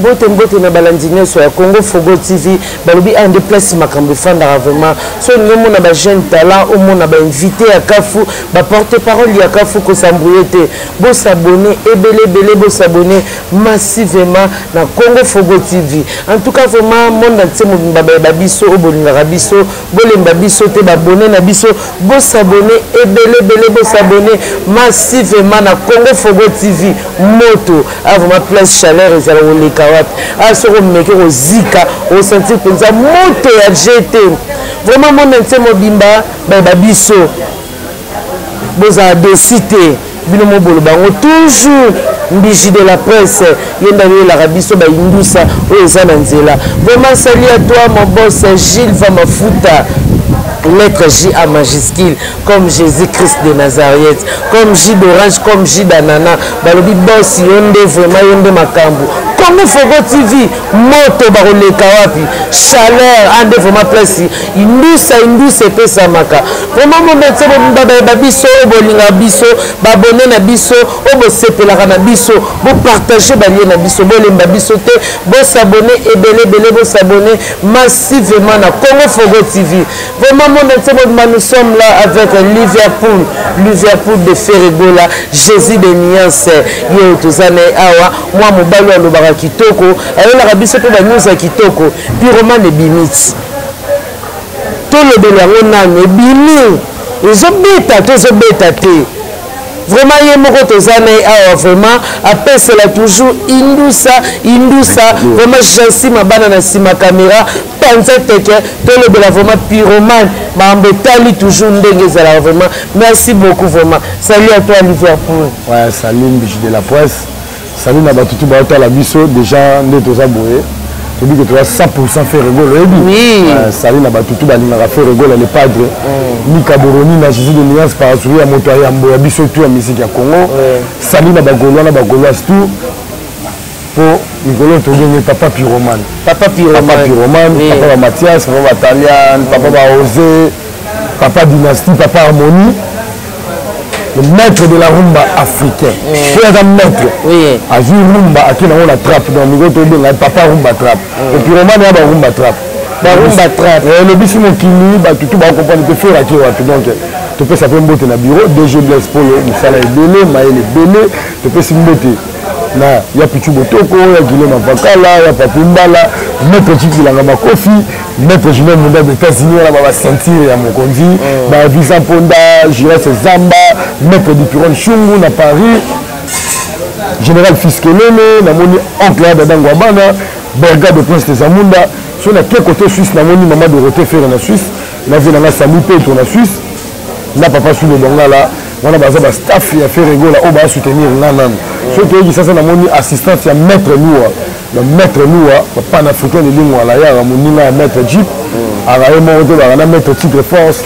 Bote na balandine sur Congo Fogo TV balobi un déplace makambo fanda vraiment so ngomo na ba jeune talent au monde ba invité à Kafu ba porte-parole ya Kafu ko s'embrouiller bo s'abonner ebele bo s'abonner massivement na Congo Fogo TV en tout cas vraiment monde entier mo ba biso obolinga biso bolemba biso te ba abonner na biso bo s'abonner ebele bo s'abonner massivement na Congo Fogo TV moto a vraiment place chaleur et ça le à ce que au zika au sentir penza moto ya GT vraiment mon entier mobimba ba biso boza décider bino mobolo bango toujours mbiji de la presse yenda la rabiso ba indusa o ezana nzela vraiment salut à toi mon boss Gilles Vamafuta lettre J à majuscule comme Jésus-Christ de Nazareth comme J d'orange comme J d'anana balobi boss yonde vraiment yonde makambo Congo Fogo TV moto baroleka wapi chaleur ande vraiment place indusa pesa maka vraiment mon métier ba biso bolinga biso babone na biso obo sepelaka na biso bo partager ba lien na biso bolemba biso te bo s'abonner ebele bo s'abonner massivement na Congo Fogo TV vraiment mon métier nous sommes là avec Liverpool de Ferregola Jésus de Niance yo tozane awa moi mobalo alobaka kitoko ayola rabiso pe ba news ya kitoko pyromane bimiti to le belango nane bimi ezobeta te vraiment ye moko tozane awa vraiment après cela toujours indusa vraiment jansi mabana na sima caméra panza teke to le bela vraiment pyromane mambo tali toujours ndenge zala vraiment merci beaucoup vraiment salut à toi Liverpool ouais salut Mbiji de la presse salut na batutu ba la biso déjà nde toza boye tu dis que tu vas 100% faire rigoler oui salut na batutu ba linga faire rigoler le padre ni kaboroni na Jésus de Niance par assurer ya moto ya mboya biso tout ya musique ya Congo salut na bagolwa tout pour Nicolas Togene papa pyromane papa Mathias papa Talian papa Osé papa Dynastie papa Harmonie le maître de la rumba africain. C'est un maître. Oui. A joué rumba à qui on la trappe dans le milieu de papa rumba trappe. Et puis Roman y a ba rumba trappe. Ba rumba trappe. Le bisimo kini ba tout ba comprendre que faire à qui donc tu peux s'appeler mbote na bureau DG Blaise Polo musala ebele maele ebele tu peux simbote na ya pichu botoko ya Guillaume Vakala ya Papumbala maître Chikilanga Makofi maître Julien Munda de États-Unis là ba sentir ya mokonzi ba Visa Ponda Jires Zamba maître du Piron Chungu na Paris général Fiskelele na moni oncle ya Dadango Bana Berga de Prince de Zamunda sur la côté suisse na moni maman de Roté faire na Suisse na vie na Sami Petro na Suisse na papa sur le bonga là on a basé ba staff ya faire rigola au ba soutenir nanan ce qui ça na moni assistance ya maître Loua le maître Loua papa africain de lingua la ya moninga maître Jeep ara mo de na maître titre force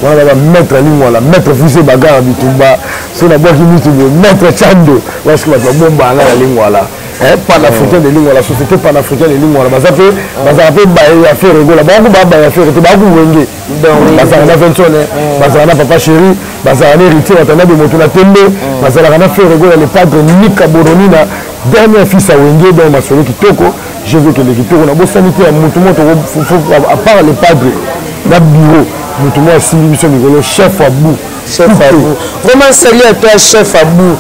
on a maître lingua la maître Fusé Bagarre Bitumba sur la boîte minute maître Chando parce que la bomba na lingua là panafricain de lingua la société panafricaine de lingua la baza pe ba ya faire rigola ba ya faire te ba ku wenge baza na ventone baza na papa chéri baza na héritier watana de moto na tembe baza na faire rigola le padre Nika Boronina dernier fils à wenge dans ma solo kitoko je veux que le kitoko na bo sanité à moto à part le padre na bureau moto mo asili biso ngolo chef Abou vraiment salut à toi chef Abou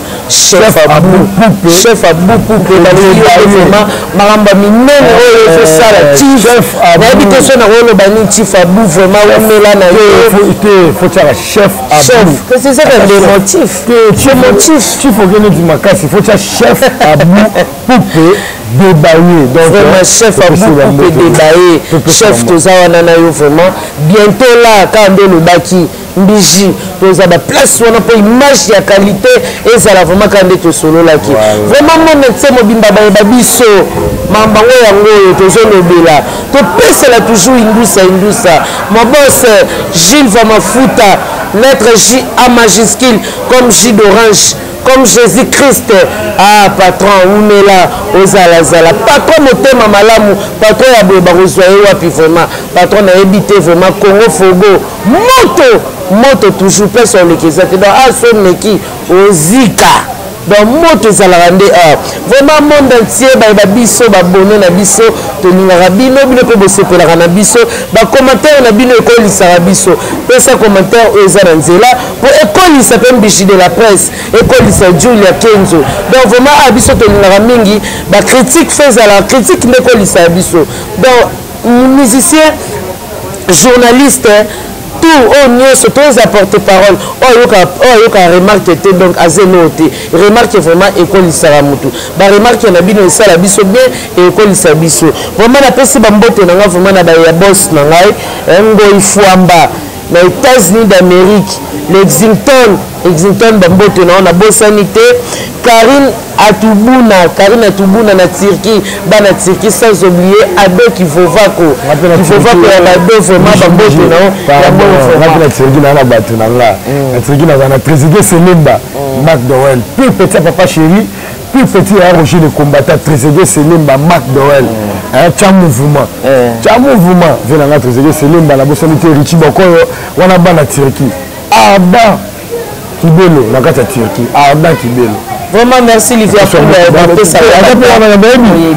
Poupé vraiment maramba minene oyo faut ça la chef habite son rôle bani chef Abou vraiment omela na faut ça chef que c'est ça le motif tu faut gagner du makasi faut ça chef Abou Poupé débaillé donc vraiment chef Abou Poupé débaillé chef tozawana na yo vraiment bientôt là quand le baki Mbiji toza ba place wana po image ya qualité et ça la vraiment quand tu solo là qui vraiment mon médecin mobimba ba biso mamba yango tozo lobela to pesa la toujours indusa mon boss Gilles Vamafuta lettre J à majuscule comme J d'orange comme Jésus-Christ patron umela ozala patron motema malamu patron ya boba rozwaye wapi vraiment patron na habité vraiment Congo Fogo moto toujours personne qui ça dans son meki ozika donc moto ezalaka nde vraiment monde entier bayeba biso babone na biso tolingaka bino bino mpe bosepelaka na biso bacommentaire na bino ekolisaka biso pesa commentaire oyo eza na nzela po ekolisa mpe mbishi de la presse ekolisa Julia Kenzo donc vraiment biso tolingaka mingi bacritique fe ezalaka critique nde ekolisa biso donc musicien journaliste tout au nyonso tous apporter parole oyoka remarque te donc azeno te remarque vraiment ekolisaka mutu ba remarque na bino esala biso bien ekolisa biso vraiment napesi bambote na nga vraiment na baya boss na ngai ngoi fuamba na États-Unis d'Amérique Lexington bambote na bosani te Karine Atubuna na Turquie bana Turquie sans oublier Ado Kivovako ya Ado vraiment bambote na ya bon na Turquie na bato na nga na Turquie na président Selemba McDowell plus petit papa chéri plus petit à Roger le combattant président Selemba McDowell un mouvement vient na président Selemba na bosani te Richie Bokoyo wana bana Turquie Arda Kibelo na kata Turquie Arda Kibelo. Vraiment merci Livia pour ça.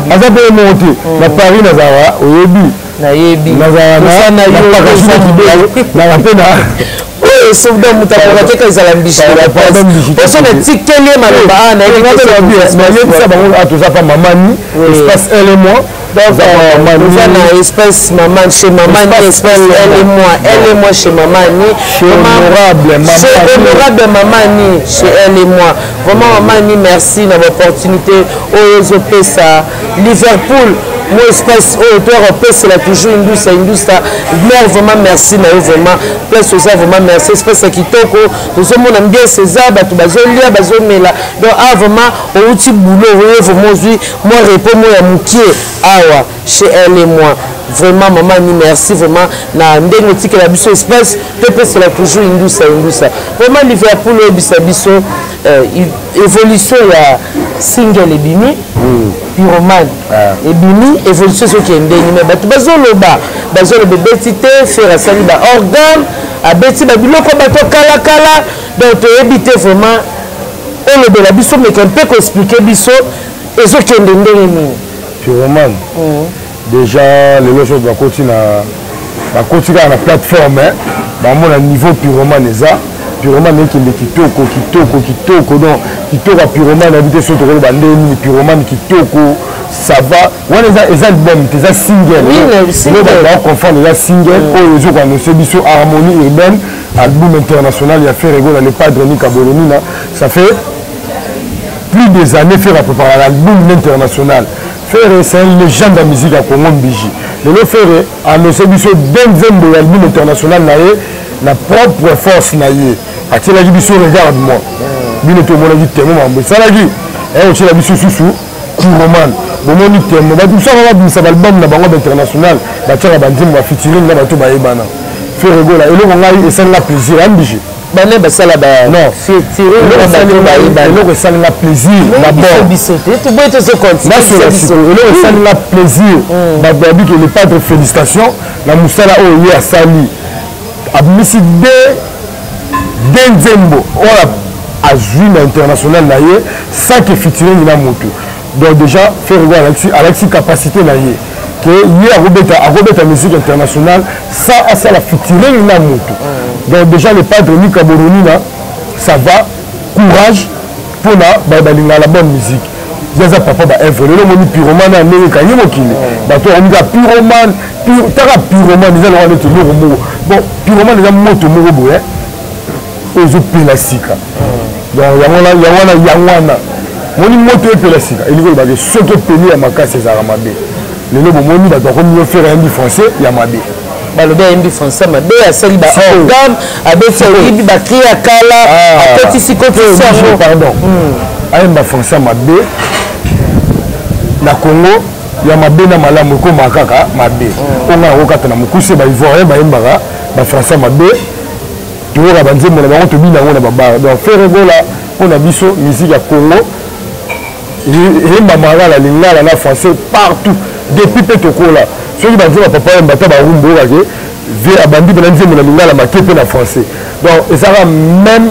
Azape monté na Paris na zawa oyebi na yebi na zawa na pena oh sauf dans mutapora ke kazala mbishi parce que tikeli maloba na ça bango atoza pa mamani espace elle et moi dans espace maman chez maman espace elle et moi chez maman honorable maman chez elle et moi vraiment maman merci na opportunité aux pesa Liverpool moi espace auteur pesa la toujours indusa mère vraiment merci na vraiment place ça vraiment merci espace kitoko nous sommes on bien César batu bazolia bazomela donc vraiment au petit boulot vraiment moi répond moi ya mukie awa chez elle et moi vraiment maman ni merci vraiment na ndenge tike la biso espace pepe c'est la toujours indusa vraiment Liverpool biso évolution ya single ebimi pyromane ebimi évolution so ki ndeni mais batu bazoloba betite faire sali ba organe abeti ba biloko bato kala donc ebité vraiment olobela biso mais qu'on peut expliquer biso ezokende ndenge nini pyromane déjà les choses va continuer à la plateforme on a niveau pyromane eza pyromane ekende kitoko donc kitoko pyromane habité sur le bandeni pyromane kitoko ça va on les albums des single on va confondre les single pour les autres annoncer biso harmonie urbaine album international il a fait rigoler les padres ni Kabolonina ça fait plus des années faire à préparer l'album international. Ferré, c'est une légende de la musique à Congo Mbiji. Le Ferré a annoncé de l'album international na propre force naïe. A-t-il dit biso regarde-moi. Bino to mona dit témoin mambo. Ça l'a dit. Et on la biso sous Kuroman. Bon on dit témoin. Ba tout ça on va dire ça album na bango international. Ba tira bandim va featuring na bato ba ebana. Ferré gola et le on a eu ça la plaisir Mbiji. Bane basala ba non featuring na bato ba ebana. Le ça la plaisir d'abord. Bisoté tu bois te se continuer. Le ça la plaisir. Ba babi que le padre félicitations la musala o ye asali. Abmisi Denzembo a joué international naïe sans que featuring na moto donc déjà faire regarder Alexis capacité naïe que hier à Robert musique internationale ça la featuring na moto donc déjà le padre ni Kaboroni là ça va courage pour la bonne musique déjà papa ba œuvre le moni pyromane na ndenge kanyi mokili bato on dit pyromane déjà on est toujours bon pyromane déjà moto moko boye ezopela sika donc yangwana moni moto epela sika elingo ba soki epeli ya makasi ezalaka mabe lelo bomoni bato bakomi ofere yambi français ya mabe balobi ayembi français mabe asali ba organe abeti oyibi bakri ya kala akotisi kotisi pardon ayemba français mabe na Congo ya mabe na malamu ekoma kaka mabe onga okata na mokuse ba ivoirien bayembaka ba français mabe toyoka banzembo na bango tobina yango na babara donc faire gola mpona biso musique ya Congo eyembamaka na lingala na français partout depuis mpe tokola soki banzembo ya papa yemba ta barumbu oyokake ve abandi mpe na nzembo na lingala make mpe na français donc ezalaka même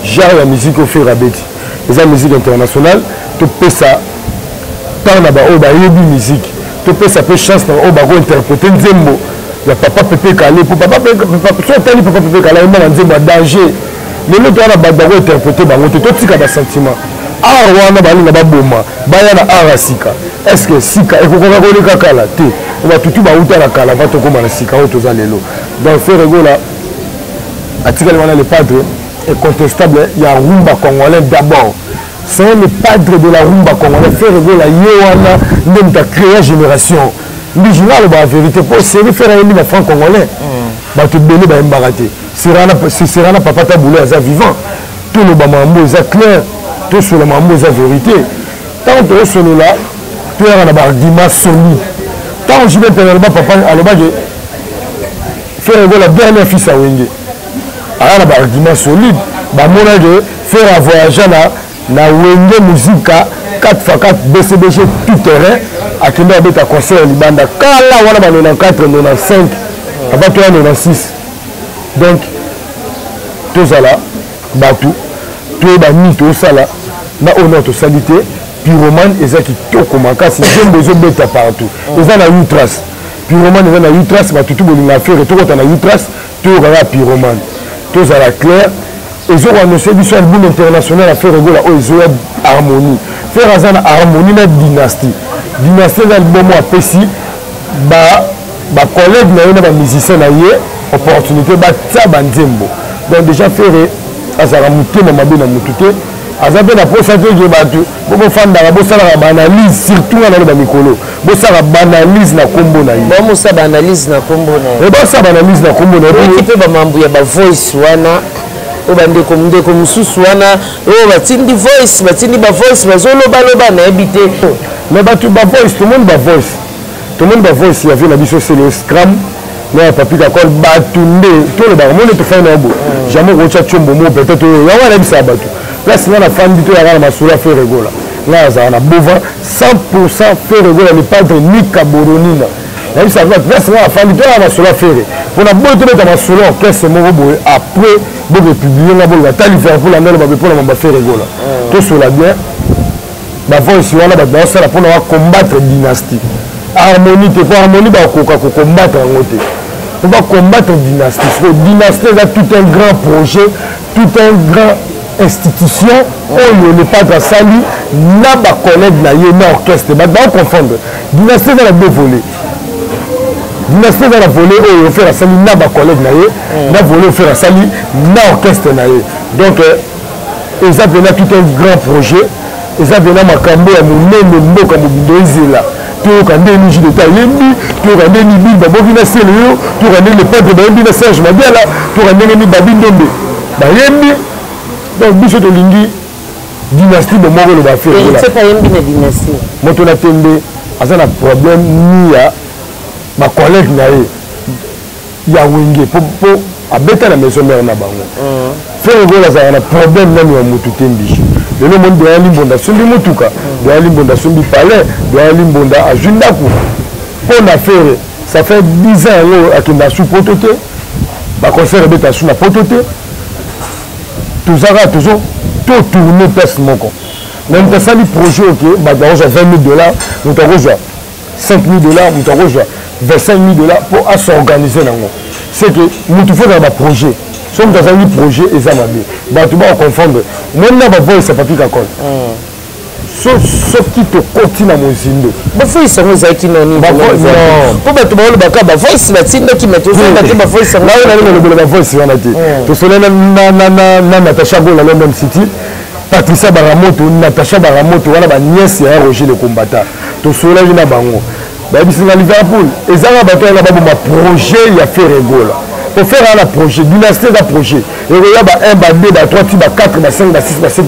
genre ya musique ofere abeti eza musique internationale topesa tant na baoyo bayebi musique topesa mpe chance na baoyo bakointerprete nzembo ya papa Pepe Kale po papa so otali papa Pepe Kale ayemba na nzembo ya danger lelo towana bato bakointerprete bango te totika basentiment art wana balinga baboma baya na art ya sika estce sika ekokoka koleka kala te batutu bauta na kala va tokóma na sika oyo toza lelo donc Ferregola atikali wana le padre incontestable ya rumba congolais d'abord. C'est le padre de la rumba congolais. Ferregola Yewana même ta créé génération. Le journal la vérité pour série faire un livre franc congolais. Bah tu belé bah embaraté. C'est na papa ta boulé à vivant. Tout le bamambo est clair. Tout sur le mambo est vérité. Tant que sur là, tu as un argument solide. Tant que je vais te dire papa à le bas Ferregola dernier fils à Wenge. Un argument solide. Bah mon âge faire un voyage na Wenge Musica 4x4 BCBG tout terrain à qui m'a bêta concert Libanda kala wana ba 94 95 avant toi 96 donc tout ça là batu tout ba ni tout ça là na honneur to salité pyromane ezaki toko makasi zembe zo beta partout eza na ultras pyromane eza na ultras ba tout bolinga faire to kota na ultras to kala pyromane tout ça là clair ils ont annoncé du album international à Ferregola où ils ont harmonie. Faire un harmonie na dynastie. Dynastie l'album à Pessi, bah collègue na ba musicien na yé opportunité ba tsa banzembo. Donc déjà faire azara muté na mabe na mututé. Azabe na posa te ke batu. Boko fanda ba sala ba analyse surtout na ba mikolo. Bo sala ba analyse na kombo na yé. Ba mo sa ba analyse na kombo na yé. Et ba sa ba analyse na kombo na yé. Qui peut ba mambu ya ba voice wana. Obandeko mundeko mususu wana batindi voice batindi ba voice bazoloba na habité mais batu ba voice tout le monde ba voice il y avait la biso c'est le scrum mais papi d'accord batunde tout le bar monde te fait na bo jamais rocha chombo mo peut-être ya wana bisa batu place na fandi to ya na masula Ferregola là za na bova 100% Ferregola le padre Nika Boronina là ça va place na fandi to ya masula Ferre pour la boîte de masula qu'est-ce mo bo après bon publier la bonne ta Liverpool la nele ba pour la Ferregola tout cela bien ba voice wana ba dans ça pour combattre dynastie harmonie te pas harmonie ba ko combattre ngote on va combattre dynastie parce que dynastie a tout un grand projet tout un grand institution on ne pas dans sali na ba collègue na yé na orchestre ba confondre dynastie dans la deux volets dynastie dans la volée où on fait la salle na ba collègue na yé na volée on fait la salle na orchestre na yé donc ils avaient tout un grand projet ils avaient makambo ya munene mboka mubindezela to kande ni jide ta yembi to kande ni biba boki na sele yo to kande le padre ba yembi na Serge Madiala to kande ni babi ndombe ba yembi donc biso to lingi dynastie de moko le ba faire là c'est pas yembi na dynastie moto na tembe azana problème ni ya ma collègue na ya Wenge po abeta na maison mère na bango Ferregola za na problème na ya mutu tembi le monde de limbonda sumbi mutuka de limbonda sumbi palais de limbonda ajundaku pour na faire ça fait 10 ans akenda sous pototé ba concert beta sous na pototé tozara toujours tout tourner place moko même pas ça le projet OK ba dans $20,000 nous t'en rejoint $5,000 nous t'en rejoint $25,000 pour s'organiser nango c'est que nous faut dans un projet sommes dans un projet et ça m'a dit bah tu vas confondre même là va voir ça pas pique à col sauf qui te continue à mon zindo ba voice ça nous a qui non non pour ba tu ba le baka ba voice ba tinda qui met aussi ba voice là on a voice on a dit to solo na Natacha Gola London City Patricia Baramoto Natacha Baramoto wana ba nièce ya Roger le combattant to solo na bango ba biso na Liverpool ezanga bato na ba projet ya Ferregola pour faire un projet dynastie d'un projet et il y a 1 2 3 4 5 6 7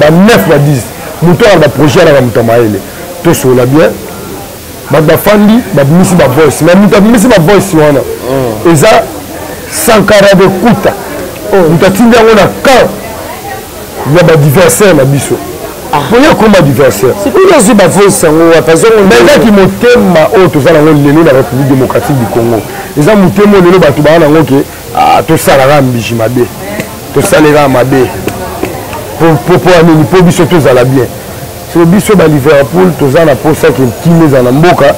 8 9 10 moteur de projet là comme Tomaele tout cela bien ba fandi ba misi ba voice mais muta misi ba voice wana eza sankara de kuta muta tinda wana ka ya ba diversaire na biso pour y combat diversaire c'est pour les ba voice ngo parce que mais qui motema o to zala lelo la République démocratique du Congo eza motema lelo ba to ba na ngo ke to sala rambi mabe to salera mabe pour anini pour biso tozala bien so biso ba Liverpool tozana pour ça que kimé ezala mboka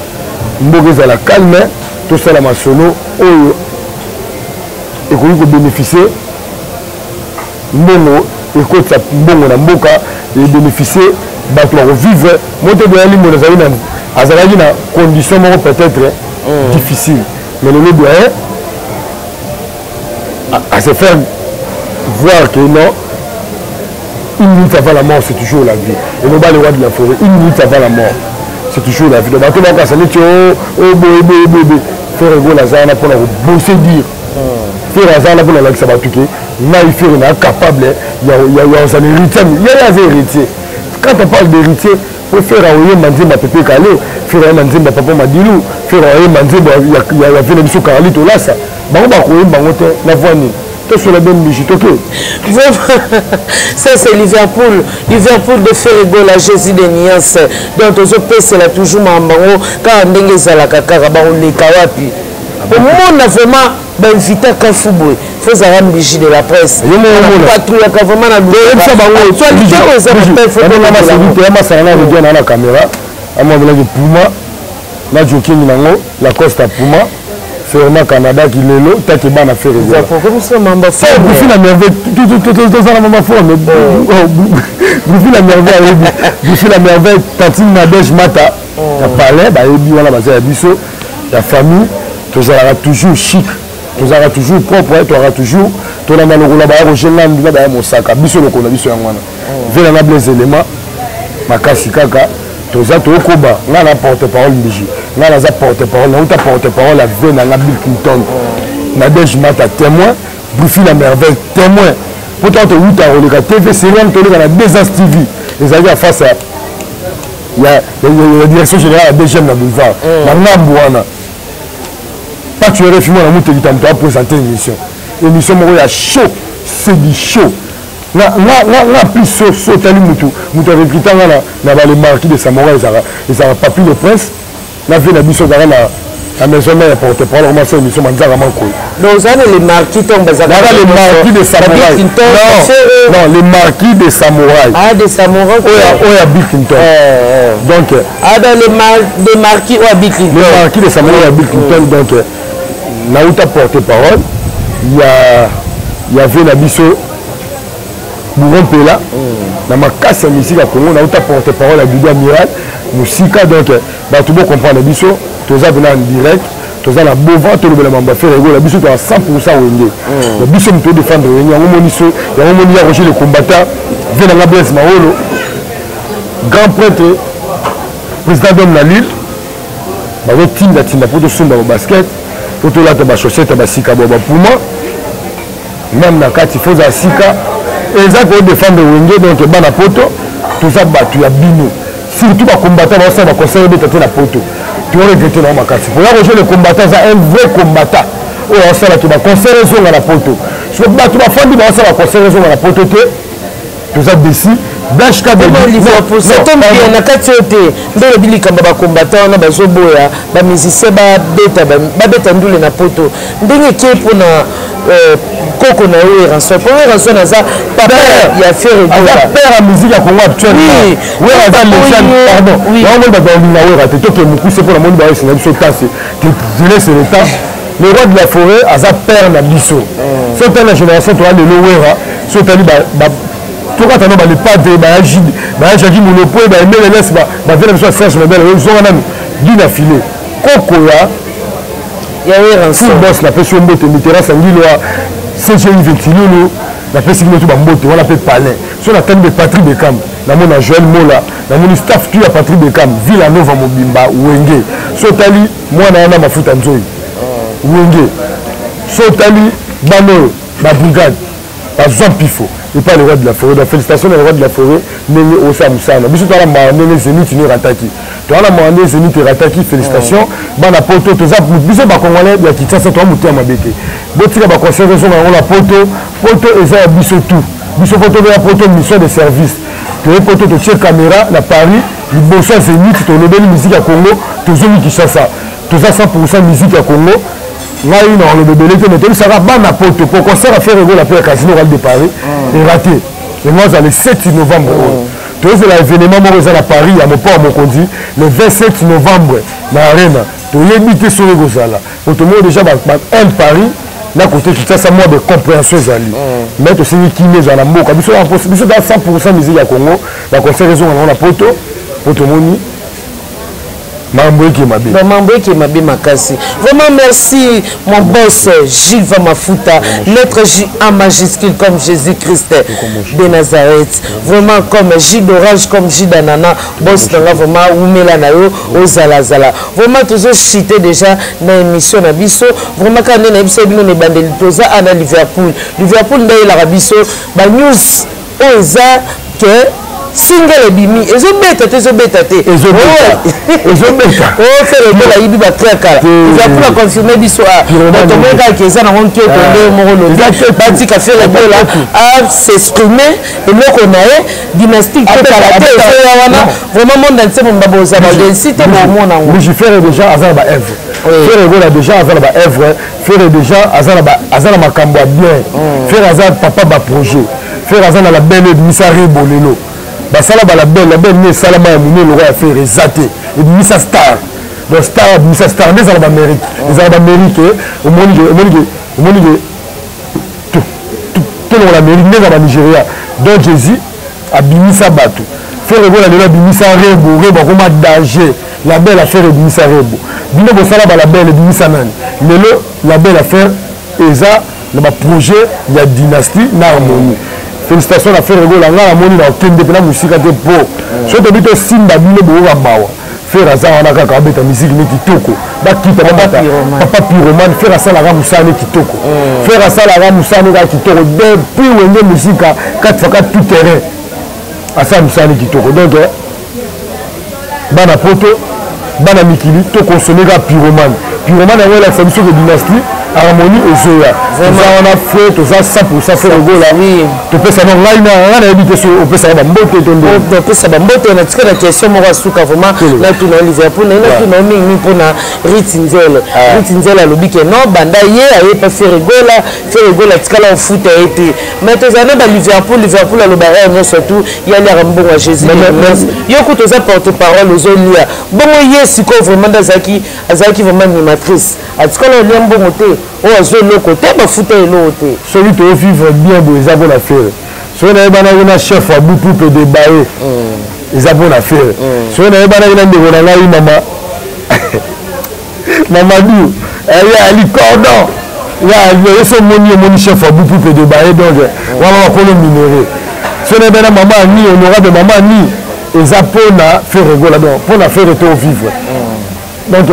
ezala calme tosala masolo oyo ekoki ko bénéficier mbongo ekotisa mbongo na mboka et bénéficier bato bakovivre moto doyali moto azalaki na condition moko peut-être difficile mais le doyen à se faire voir que non une minute avant la mort c'est toujours la vie et non pas le roi de la forêt une minute avant la mort c'est toujours la vie donc bato bakasani ti boye faire ego lazana mpona kobose dire faire azana mpona lakisa bato ke ngai faire na capable ya ozana héritier yaya aza héritier quand on parle d'héritier faut faire aoyemba nzembo apepe kale faire ayemba nzembo ya papa madilu faire ayemba nzembo ya vene biso karali tolasa bango bakoyemba bango te na voie nini tosola ben bijito ke ça c'est Liverpool de Ferrigo la Jésus de Nias donc tozopesela toujours mambango kaka ndenge ezalaka kaka baoleka wapi omona vraiment bainvité kafu boye faut avoir bigi de la presse patrouillaka vraiment na luamasana na caméra amavelaki Puma na jokingi nango la Costa Puma ferma Canada qui lelo taki bana faire Bouffy la merveille tout la maman forme Bouffy la merveille Bouffy la merveille Tantine Nadège Mata ya palais ba yebi wana baza ya biso ya famille tozalaka toujours chic tozalaka toujours propre tozalaka toujours tolanda lokola baya kogenga mbila baya mosaka biso lokola biso yango wana vela na bles éléments makasi kaka toza tokoba nga na porte-parole mbiji nga naza porte-parole nauta porte-parole ave na nga Bill Clinton Nadège Mata témoin Bouffy la merveille témoin pourtant towuta koleka TV serial toleka na 2 TV ezalaki ya face ya direction générale ya DGM na boulevard na ngambu wana pas tu es filmé na moto qui t'a présenté une émission moko ya show c'est du show na plus so tali mutu recrutant na ba les marquis de samouraï ezara papi le prince na vie na biso zara na maison mère porte-parole comment ça émission manzara manko donc ça les marquis tombent bazara les marquis de samouraï non les marquis de samouraï des samouraï oya Bill Clinton donc des marquis ou Bill Clinton les marquis de samouraï à Bill Clinton donc nauta porte-parole il y avait la biso Bouron Pela na makasi ya musique ya Congo nauta porte-parole à Bido Amiral musika donc bato bo comprendre biso toza vena en direct toza na bovan tolobela mamba faire ego la biso to à 100% wenge la biso mto défendre wenge yango moniso yango moni ya Roger le combattant vena na Blaise Maolo grand prêtre président d'homme la Lille bazo tinda pour tosomba au basket pour tolata ba chaussette ba sika bo ba Puma même na kati foza sika eza ko défendre wenge donc bana poto toza batu ya bino surtout ba combattant ba sa ba conseiller de tete na poto tu aurais regretté na makasi pour la rejoindre le combattant ça un vrai combattant o ça la ki ba conseiller zo na poto so batu ba fandi ba sa ba conseiller zo na poto te toza desi Blanche Kabé c'est un bien na kati ote ndelo bilikamba ba combattant na bazo boya ba musicien ba beta ndule na poto ndenge ke pona koko na oyo rançon naza papa ya faire père à musique à Congo actuellement oui aza légende pardon on va dans la wera te toke mukuse pour la monde ba c'est biso tasse je laisse le temps le roi de la forêt aza père na biso c'est une génération toi de l'owera so tali ba toka tano ba le padre ba jagi monopoe ba emele les ba vela biso Serge Mabel zo wana dina filé koko ya rançon boss la pêche mbote mitera sangilo CGI Ventilolo la pesi qui ba mbote wala pe palais sur la tête de Patrick Beckham na mona Joël Mola na moni staff tu ya Patrick Beckham Villanova Mobimba Wenge sotali mwana na mafuta nzoi Wenge sotali bano ba brigade ba Jean Pifo et pas le roi de la forêt donc félicitations le roi de la forêt nene osamsana biso tala ma nene Zénith ni rataki to ala ma nene Zénith rataki félicitations bana poto to za biso ba congolais ya kitasa to mutu ya mabete botika ba conseiller zo na la poto eza biso tout biso poto ya poto mission de service to poto to check caméra na Paris liboso Zénith to lobeli musique ya Congo to zo Kinshasa to za 100% musique ya Congo ngai na le bébé mais ça va bana poto pour concert à faire ego la paix casino de Paris et raté moi le 7 novembre tu es l'événement à Paris à mon port Mokondi le 27 novembre na arena tu es habité sur le Gozala pour tout le monde déjà un Paris là côté qui ça moi de compréhension zali mais tu sais qui est dans la mboka biso dans 100% musique ya Congo la concert raison on a poto pour tout le monde Mambo qui m'a bien makasi. Vraiment merci mon boss Gilles Vamafuta, lettre J en majuscule comme Jésus-Christ de Nazareth. Vraiment comme J d'orange comme J d'anana, boss nanga vraiment oumela na yo ozalazala. Vraiment toujours cité déjà dans l'émission na biso. Vraiment quand on a biso bino ne bandeli toza à Liverpool. Liverpool ndaye la biso ba news oza que single bimi ezobeta te faire la yibi ba très kala il va pour confirmer biso a to meka ke za na honke to nde mo lo bati ka faire la a s'exprimer et loko nae dynastique to kala te ya wana vraiment monde entier mo baboza ba densité mo mona ngo je ferai déjà azala ba œuvre faire gola déjà azala ba œuvre faire déjà azala makambo bien faire azala papa ba projet faire azala la belle misari bolelo basala la belle ne salama ya mine le roi faire exaté et misa star le star misa star des alaba Amérique des alaba Amérique au monde tout l'Amérique des alaba Nigeria donc Jésus a bimisa bato faire voilà le bimisa rebo comme danger la belle affaire bimisa rebo bino bosala la belle bimisa nani lelo la belle affaire eza le projet ya dynastie na harmonie. Félicitations à faire rigoler la moni na okende pena musika te po so to bito simba bino bo ba bawa faire azana na kaka beta musique ni kitoko ba kita papa pyroman faire ça la musane kitoko faire ça la musane ka kitoko depuis wenge musika 4x4 tout terrain asa musane kitoko donc bana poto bana mikili to consommer ka pyroman na wala ça biso de dynastie harmonie ozoya on a fait tout ça 100% fait rigola tu peux savoir là il a habité sur on peut savoir mbote tondo on peut savoir mbote na tika na question mo suka vraiment là tu na Liverpool na tu na mingi pona Ritinzela lobi ke non banda ye aye pas faire rigola tika la foot a été mais tu as ba Liverpool a le barre non surtout il y a l'air bon à Jésus yo ko to za porte parole ozolia bon yes ko vraiment azaki vraiment animatrice atika la lien bon côté oh je le côté ba fouter l'autre celui qui vivre bien bon ils avons l'affaire celui là bana na chef à bout pour débailler ils avons l'affaire celui là bana na ndeko na ngai Mamadou elle ali cordon ya so moni chef à bout pour débailler donc voilà pour le minéré celui là bana maman ni honorable maman ni ils apona faire rigoler donc pour la faire retour vivre donc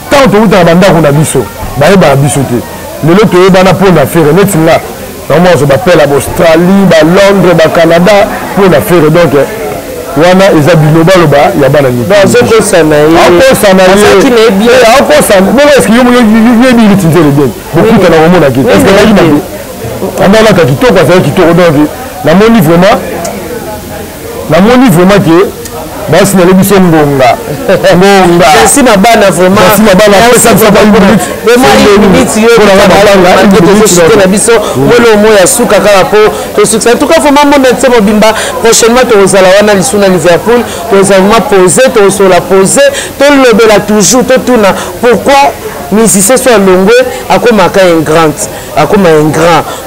tant que vous avez banda na biso bayeba biso te lelo toyebana mpona faire neti nga vraiment je m'appelle à Australie ba Londres ba Canada mpona faire donc wana eza bilobaloba ya bana miki bazokosana ye est-ce que yebi litinzele bien bokuta na komona kiti est-ce que nayaki mabe amonaka kitoko azali kitoko donc namoni vraiment ke basi na lebiso ngonga merci mabana vraiment merci mabana pesa kwa minute vraiment minute yo pour la biso molo moya suka kaka po to succès en tout cas vraiment mon etse mobimba prochainement to ozala wana lisuna Liverpool to ozala poser to sola poser to lobela toujours to tuna pourquoi musicien soit longwe akomaka un grand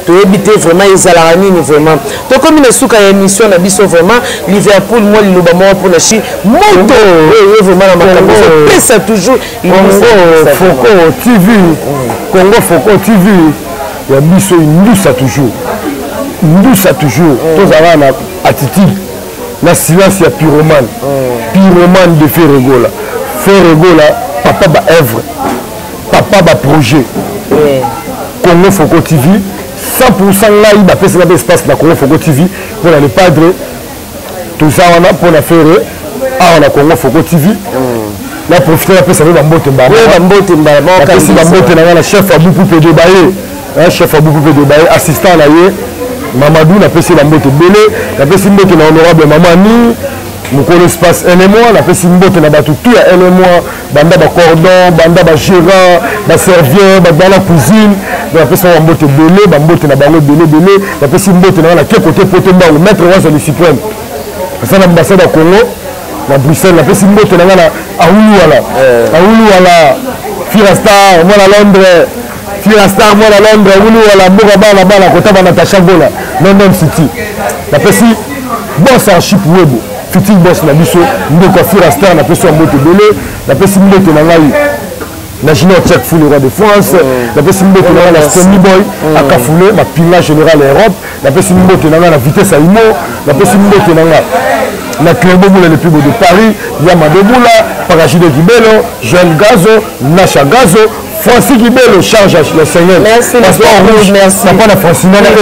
to éviter vraiment ezala nini vraiment to comme na suka ya émission na biso vraiment Liverpool moi liloba mo pour la chi moto vraiment na makambo pesa toujours Congo Foko TV ya biso ndusa toujours tozala na attitude na silence ya pyroman de faire rigola papa ba œuvre papa ba projet Congo Foko TV 100% là il va faire ça espace na Congo Foko TV pour le padre tout ça on a pour la faire on a Congo Foko TV la profiter la pesa ba mbote mbaba kasi ba mbote na la chef Abou Poupé de Baye chef Abou Poupé de Baye assistant là ye Mamadou na pesa ba mbote belé la pesa mbote na honorable maman ni mokolo espace LMO na pesi mbote na bato tout ya LMO banda ba cordon banda ba gérant ba servieur ba la cuisine na pesi ba mbote belé ba mbote na bango belé na pesi mbote na ke côté poto mbango maître wa le suprême ça na ambassade ya Congo na Bruxelles na pesi mbote na ngana aulu wala Firastar moi na Londres Firastar moi na Londres aulu wala mboka bana kota ba Natasha Gola London City na pesi boss en chip web Fitil boss na biso ndeko Firastar na pesi mbote belé na pesi mbote na ngai na junior check full roi de France na pesi mbote na la Sony Boy akafoulé ma pinga général Europe na pesi mbote na la vitesse à Imo na pesi mbote na Clébo Moula le plus beau de Paris Yamade Moula Parachide Kibelo Jean Gazo Nacha Gazo Francis Kibelo charge le Seigneur merci merci na pas Francina na la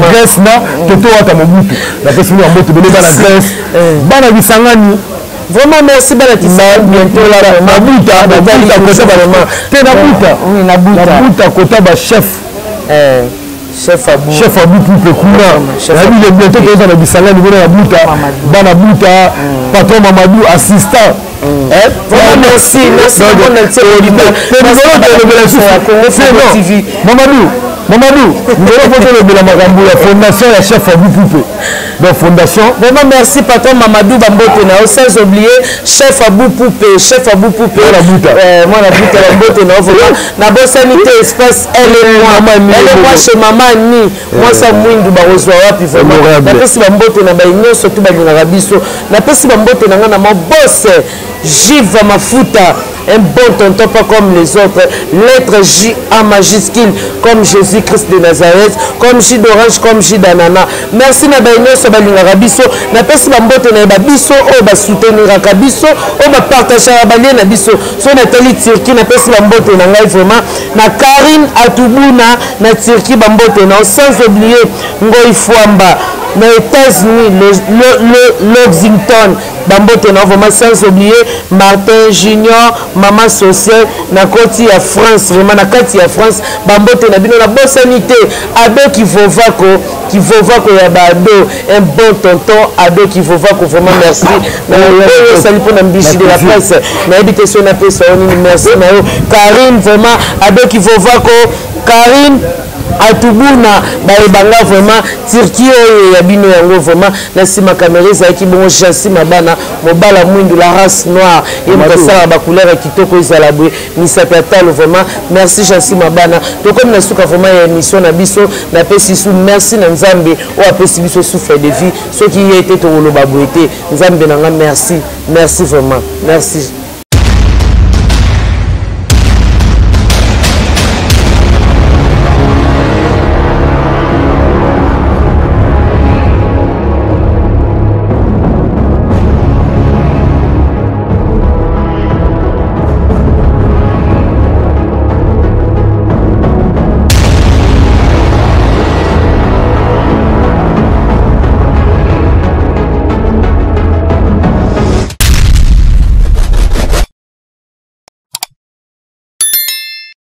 Grèce na Toto Wata Mobutu na pesi mbote belé dans la Grèce bana bisangani. Vraiment merci Balatissa bientôt là Nabuta kota ba chef chef Abou Poupe kuna il est bientôt dans la bisanga niveau na Nabuta bana Buta patron Mamadou assistant vraiment merci Mamadou, nous allons la fondation la chef Abou Poupe. Donc fondation. Vraiment merci patron Mamadou Bambote na sans oublier chef Abou Poupe, moi la buta Bambote na vraiment na bonne sanité espace elle et moi chez maman ni moi ça mwindu ba ozwa wapi vraiment. Na pesi Bambote na ba surtout ba ngana biso. Na pesi Bambote na ngana mon boss Jiva Mafuta. Un bon tonton pas comme les autres. Lettre J en majuscule comme Jésus-Christ de Nazareth, comme J d'orange, comme J d'anana. Merci na baino so balinga biso. Na pesi bambote na biso o ba soutenir ka biso o ba partager ba lien na biso. So na tali Turquie na pesi bambote na ngai vraiment na Karine Atubuna na Turquie bambote na sans oublier Ngoi Fwamba na États-Unis Lexington bambote na vraiment sans oublier Martin Junior maman sociale na koti ya France vraiment na kati ya France bambote na bino na bonne sanité ado qui vovako ya bado un bon tonton ado qui vovako vraiment merci na sali pour na mbishi de la presse na habité sur na pesa oni merci na Karine vraiment ado qui vovako Karine Atubuna baebanga vraiment Turquie ya bino yango vraiment na sima caméra ezaki bongo chassi mabana mobala mwindu la race noire et mukasala ba couleur kitoko ezala bwe misapatalo vraiment merci chassi mabana to comme na suka vraiment ya émission na biso na pesi sou merci na Nzambe o apesi biso souffle de vie ce qui a été to lo babwete Nzambe nanga merci vraiment merci